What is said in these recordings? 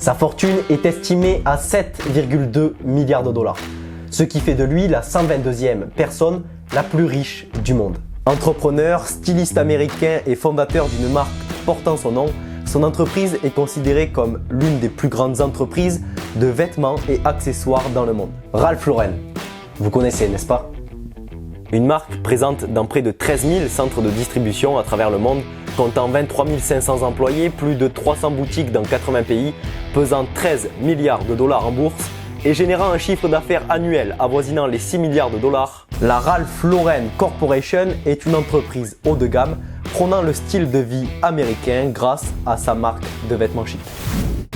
Sa fortune est estimée à 7,2 milliards de dollars, ce qui fait de lui la 122e personne la plus riche du monde. Entrepreneur, styliste américain et fondateur d'une marque portant son nom, son entreprise est considérée comme l'une des plus grandes entreprises de vêtements et accessoires dans le monde. Ralph Lauren, vous connaissez, n'est-ce pas? Une marque présente dans près de 13 000 centres de distribution à travers le monde, comptant 23 500 employés, plus de 300 boutiques dans 80 pays, pesant 13 milliards de dollars en bourse et générant un chiffre d'affaires annuel avoisinant les 6 milliards de dollars. La Ralph Lauren Corporation est une entreprise haut de gamme prônant le style de vie américain grâce à sa marque de vêtements chic.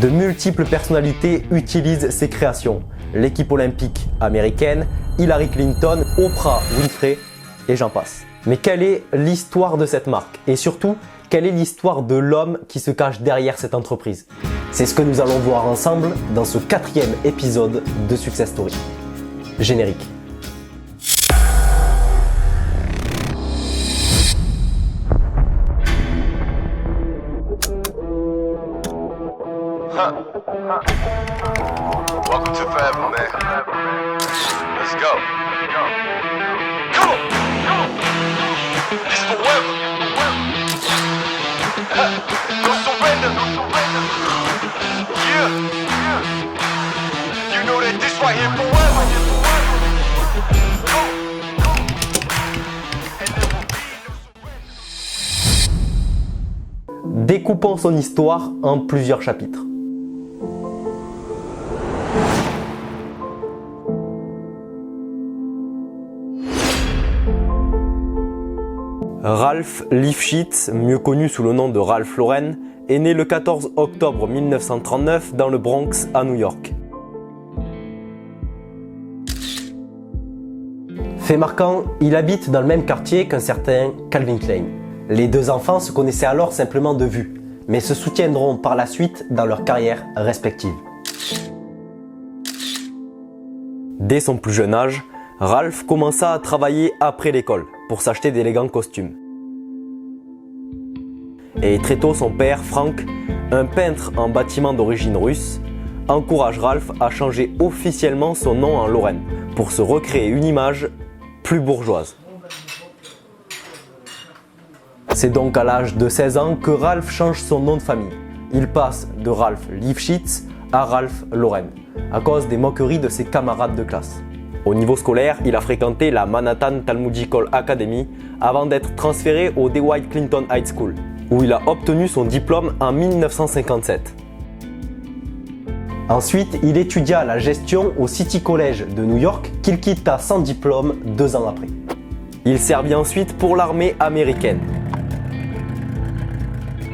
De multiples personnalités utilisent ses créations. L'équipe olympique américaine, Hillary Clinton, Oprah Winfrey et j'en passe. Mais quelle est l'histoire de cette marque? Et surtout, quelle est l'histoire de l'homme qui se cache derrière cette entreprise? C'est ce que nous allons voir ensemble dans ce 4e épisode de Success Story. Générique. Welcome to Forever, man. Let's go. Come on. It's forever. No surrender. Yeah. You know that this right here forever. Découpons son histoire en plusieurs chapitres. Ralph Lifshitz, mieux connu sous le nom de Ralph Lauren, est né le 14 octobre 1939 dans le Bronx à New York. Fait marquant, il habite dans le même quartier qu'un certain Calvin Klein. Les deux enfants se connaissaient alors simplement de vue, mais se soutiendront par la suite dans leurs carrières respectives. Dès son plus jeune âge, Ralph commença à travailler après l'école pour s'acheter d'élégants costumes. Et très tôt, son père, Frank, un peintre en bâtiment d'origine russe, encourage Ralph à changer officiellement son nom en Lauren pour se recréer une image plus bourgeoise. C'est donc à l'âge de 16 ans que Ralph change son nom de famille. Il passe de Ralph Lifshitz à Ralph Lauren à cause des moqueries de ses camarades de classe. Au niveau scolaire, il a fréquenté la Manhattan Talmudical Academy avant d'être transféré au DeWitt Clinton High School, où il a obtenu son diplôme en 1957. Ensuite, il étudia la gestion au City College de New York, qu'il quitta sans diplôme 2 ans après. Il servit ensuite pour l'armée américaine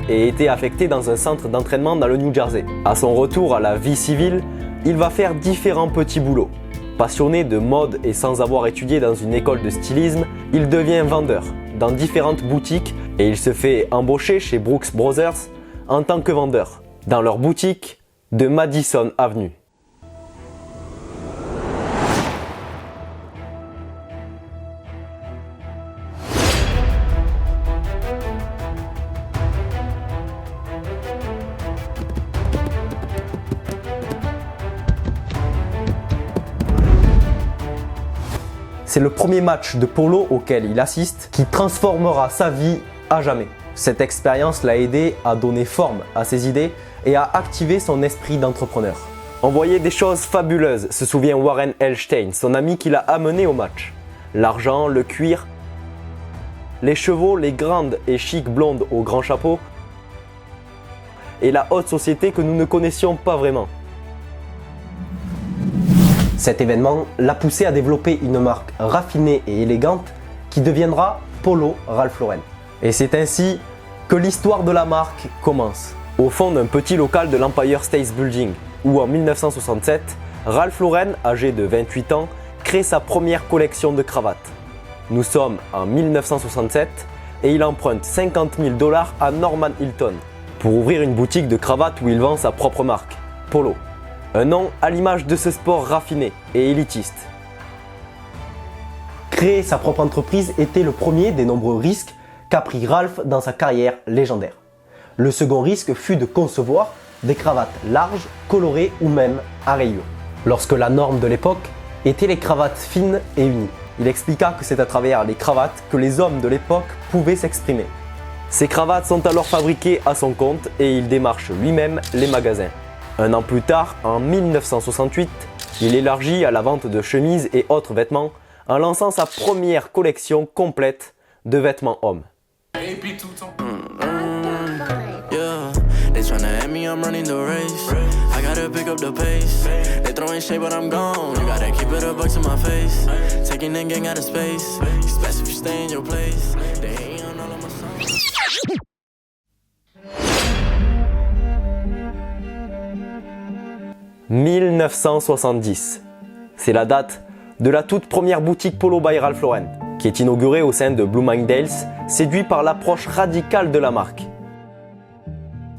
et était affecté dans un centre d'entraînement dans le New Jersey. À son retour à la vie civile, il va faire différents petits boulots. Passionné de mode et sans avoir étudié dans une école de stylisme, il devient vendeur dans différentes boutiques et il se fait embaucher chez Brooks Brothers en tant que vendeur dans leur boutique de Madison Avenue. C'est le premier match de polo auquel il assiste qui transformera sa vie à jamais. Cette expérience l'a aidé à donner forme à ses idées et à activer son esprit d'entrepreneur. On voyait des choses fabuleuses, se souvient Warren Elstein, son ami qui l'a amené au match. L'argent, le cuir, les chevaux, les grandes et chic blondes au grand chapeau et la haute société que nous ne connaissions pas vraiment. Cet événement l'a poussé à développer une marque raffinée et élégante qui deviendra Polo Ralph Lauren. Et c'est ainsi que l'histoire de la marque commence. Au fond d'un petit local de l'Empire State Building, où en 1967, Ralph Lauren, âgé de 28 ans, crée sa première collection de cravates. Nous sommes en 1967 et il emprunte 50 000 $ à Norman Hilton pour ouvrir une boutique de cravates où il vend sa propre marque, Polo. Un nom à l'image de ce sport raffiné et élitiste. Créer sa propre entreprise était le premier des nombreux risques qu'a pris Ralph dans sa carrière légendaire. Le second risque fut de concevoir des cravates larges, colorées ou même à rayures. Lorsque la norme de l'époque était les cravates fines et unies. Il expliqua que c'est à travers les cravates que les hommes de l'époque pouvaient s'exprimer. Ces cravates sont alors fabriquées à son compte et il démarche lui-même les magasins. Un an plus tard, en 1968, il élargit à la vente de chemises et autres vêtements en lançant sa première collection complète de vêtements hommes. Yeah, they tryna at me, I'm running the race. I gotta pick up the pace. They throwing shade, but I'm gone. You gotta keep it a buck to my face. Taking that gang out of space. You best if you stay in your place. They ain't on all of my songs. 1970. C'est la date de la toute première boutique Polo by Ralph Lauren, qui est inaugurée au sein de Bloomingdale's, séduit par l'approche radicale de la marque.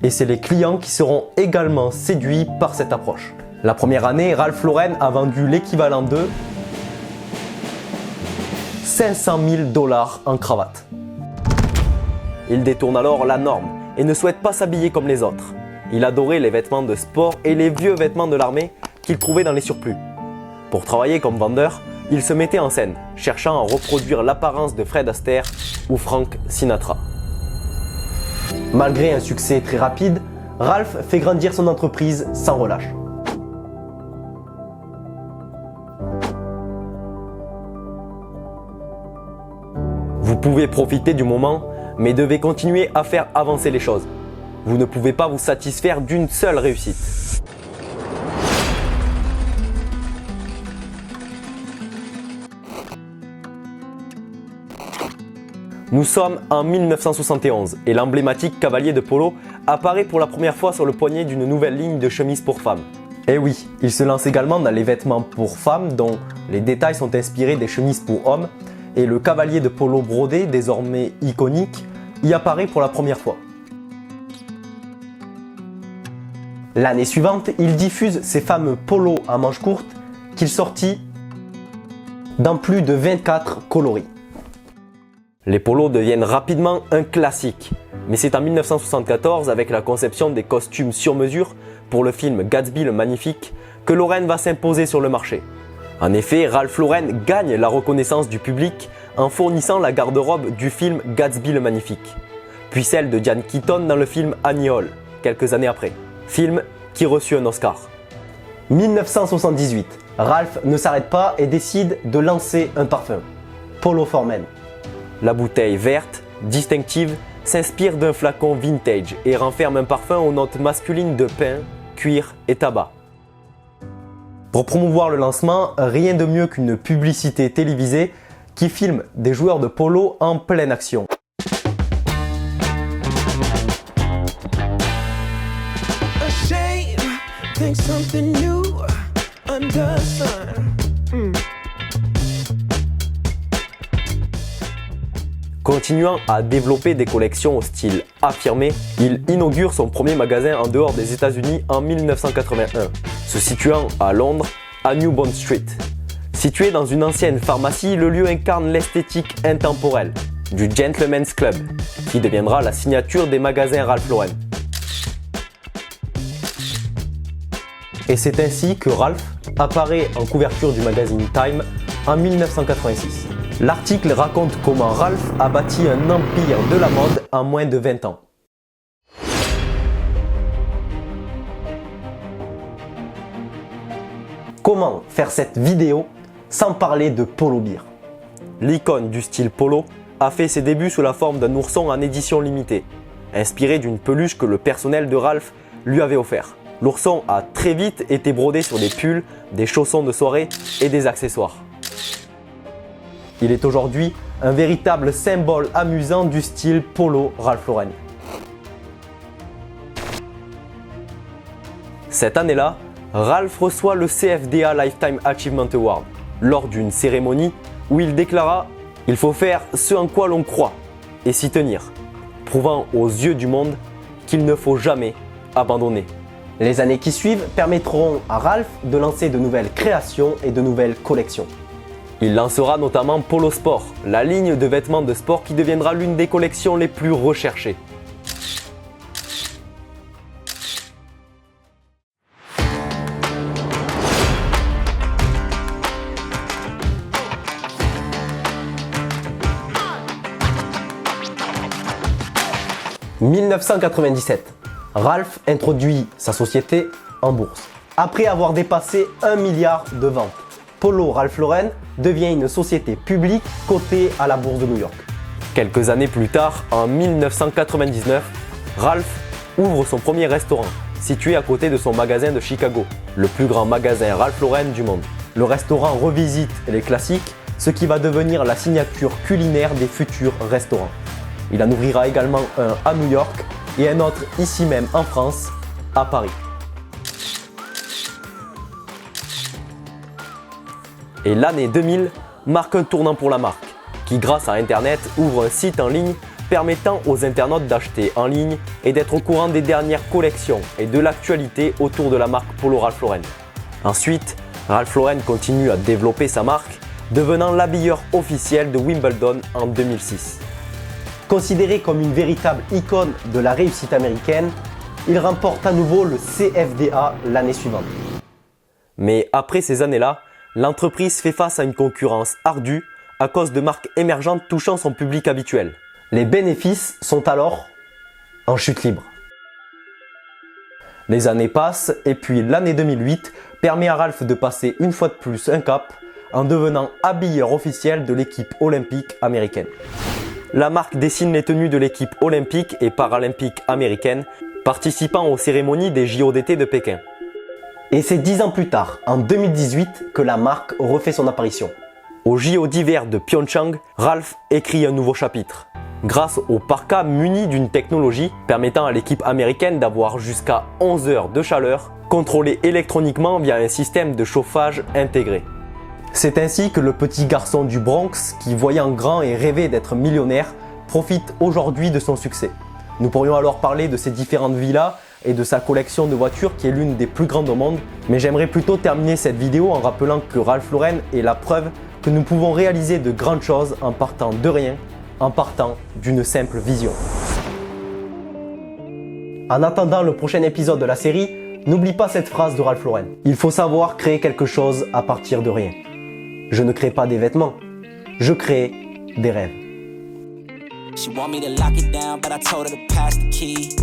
Et c'est les clients qui seront également séduits par cette approche. La première année, Ralph Lauren a vendu l'équivalent de 500 000 $ en cravates. Il détourne alors la norme et ne souhaite pas s'habiller comme les autres. Il adorait les vêtements de sport et les vieux vêtements de l'armée qu'il trouvait dans les surplus. Pour travailler comme vendeur, il se mettait en scène, cherchant à reproduire l'apparence de Fred Astaire ou Frank Sinatra. Malgré un succès très rapide, Ralph fait grandir son entreprise sans relâche. Vous pouvez profiter du moment, mais devez continuer à faire avancer les choses. Vous ne pouvez pas vous satisfaire d'une seule réussite. Nous sommes en 1971 et l'emblématique cavalier de polo apparaît pour la première fois sur le poignet d'une nouvelle ligne de chemises pour femmes. Et oui, il se lance également dans les vêtements pour femmes dont les détails sont inspirés des chemises pour hommes et le cavalier de polo brodé, désormais iconique, y apparaît pour la première fois. L'année suivante, il diffuse ses fameux polos à manches courtes qu'il sortit dans plus de 24 coloris. Les polos deviennent rapidement un classique, mais c'est en 1974, avec la conception des costumes sur mesure pour le film Gatsby le Magnifique, que Lauren va s'imposer sur le marché. En effet, Ralph Lauren gagne la reconnaissance du public en fournissant la garde-robe du film Gatsby le Magnifique, puis celle de Diane Keaton dans le film Annie Hall, quelques années après. Film qui reçut un Oscar. 1978, Ralph ne s'arrête pas et décide de lancer un parfum, Polo for Men. La bouteille verte, distinctive, s'inspire d'un flacon vintage et renferme un parfum aux notes masculines de pin, cuir et tabac. Pour promouvoir le lancement, rien de mieux qu'une publicité télévisée qui filme des joueurs de polo en pleine action. Continuant à développer des collections au style affirmé, il inaugure son premier magasin en dehors des États-Unis en 1981, se situant à Londres, à New Bond Street. Situé dans une ancienne pharmacie, le lieu incarne l'esthétique intemporelle du Gentleman's Club, qui deviendra la signature des magasins Ralph Lauren. Et c'est ainsi que Ralph apparaît en couverture du magazine Time en 1986. L'article raconte comment Ralph a bâti un empire de la mode en moins de 20 ans. Comment faire cette vidéo sans parler de Polo Bear? L'icône du style polo a fait ses débuts sous la forme d'un ourson en édition limitée, inspiré d'une peluche que le personnel de Ralph lui avait offert. L'ourson a très vite été brodé sur des pulls, des chaussons de soirée et des accessoires. Il est aujourd'hui un véritable symbole amusant du style polo Ralph Lauren. Cette année-là, Ralph reçoit le CFDA Lifetime Achievement Award lors d'une cérémonie où il déclara « Il faut faire ce en quoi l'on croit et s'y tenir », prouvant aux yeux du monde qu'il ne faut jamais abandonner. Les années qui suivent permettront à Ralph de lancer de nouvelles créations et de nouvelles collections. Il lancera notamment Polo Sport, la ligne de vêtements de sport qui deviendra l'une des collections les plus recherchées. 1997, Ralph introduit sa société en bourse. Après avoir dépassé 1 milliard de ventes, Polo Ralph Lauren devient une société publique cotée à la bourse de New York. Quelques années plus tard, en 1999, Ralph ouvre son premier restaurant, situé à côté de son magasin de Chicago, le plus grand magasin Ralph Lauren du monde. Le restaurant revisite les classiques, ce qui va devenir la signature culinaire des futurs restaurants. Il en ouvrira également un à New York et un autre ici même en France, à Paris. Et l'année 2000 marque un tournant pour la marque, qui grâce à Internet ouvre un site en ligne permettant aux internautes d'acheter en ligne et d'être au courant des dernières collections et de l'actualité autour de la marque Polo Ralph Lauren. Ensuite, Ralph Lauren continue à développer sa marque, devenant l'habilleur officiel de Wimbledon en 2006. Considéré comme une véritable icône de la réussite américaine, il remporte à nouveau le CFDA l'année suivante. Mais après ces années-là, l'entreprise fait face à une concurrence ardue à cause de marques émergentes touchant son public habituel. Les bénéfices sont alors en chute libre. Les années passent et puis l'année 2008 permet à Ralph de passer une fois de plus un cap en devenant habilleur officiel de l'équipe olympique américaine. La marque dessine les tenues de l'équipe olympique et paralympique américaine participant aux cérémonies des JO d'été de Pékin. Et c'est 10 ans plus tard, en 2018, que la marque refait son apparition. Aux JO d'hiver de Pyeongchang, Ralph écrit un nouveau chapitre. Grâce au parka muni d'une technologie permettant à l'équipe américaine d'avoir jusqu'à 11 heures de chaleur, contrôlée électroniquement via un système de chauffage intégré. C'est ainsi que le petit garçon du Bronx, qui voyait en grand et rêvait d'être millionnaire, profite aujourd'hui de son succès. Nous pourrions alors parler de ses différentes villas et de sa collection de voitures qui est l'une des plus grandes au monde, mais j'aimerais plutôt terminer cette vidéo en rappelant que Ralph Lauren est la preuve que nous pouvons réaliser de grandes choses en partant de rien, en partant d'une simple vision. En attendant le prochain épisode de la série, n'oublie pas cette phrase de Ralph Lauren. Il faut savoir créer quelque chose à partir de rien. Je ne crée pas des vêtements, je crée des rêves. She want me to lock it down, but I told her to pass the key.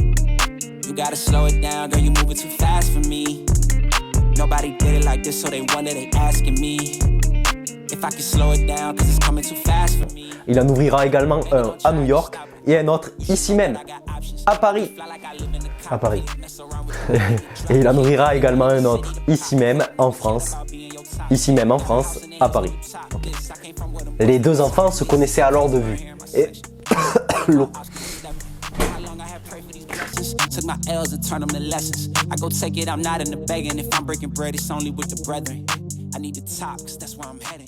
You gotta slow it down, girl, you moving too fast for me. Nobody did it like this, so they wonder, they asking me if I can slow it down, cause it's coming too fast for me. Il en ouvrira également un à New York et un autre ici même, à Paris. À Paris. Et il en ouvrira également un autre ici même, en France. Ici même en France, à Paris. Okay. Les deux enfants se connaissaient alors de vue. Et l'eau. Took my L's and turn them to lessons. I go take it, I'm not in the begging. If I'm breaking bread, it's only with the brethren. I need to talk, cause that's where I'm heading.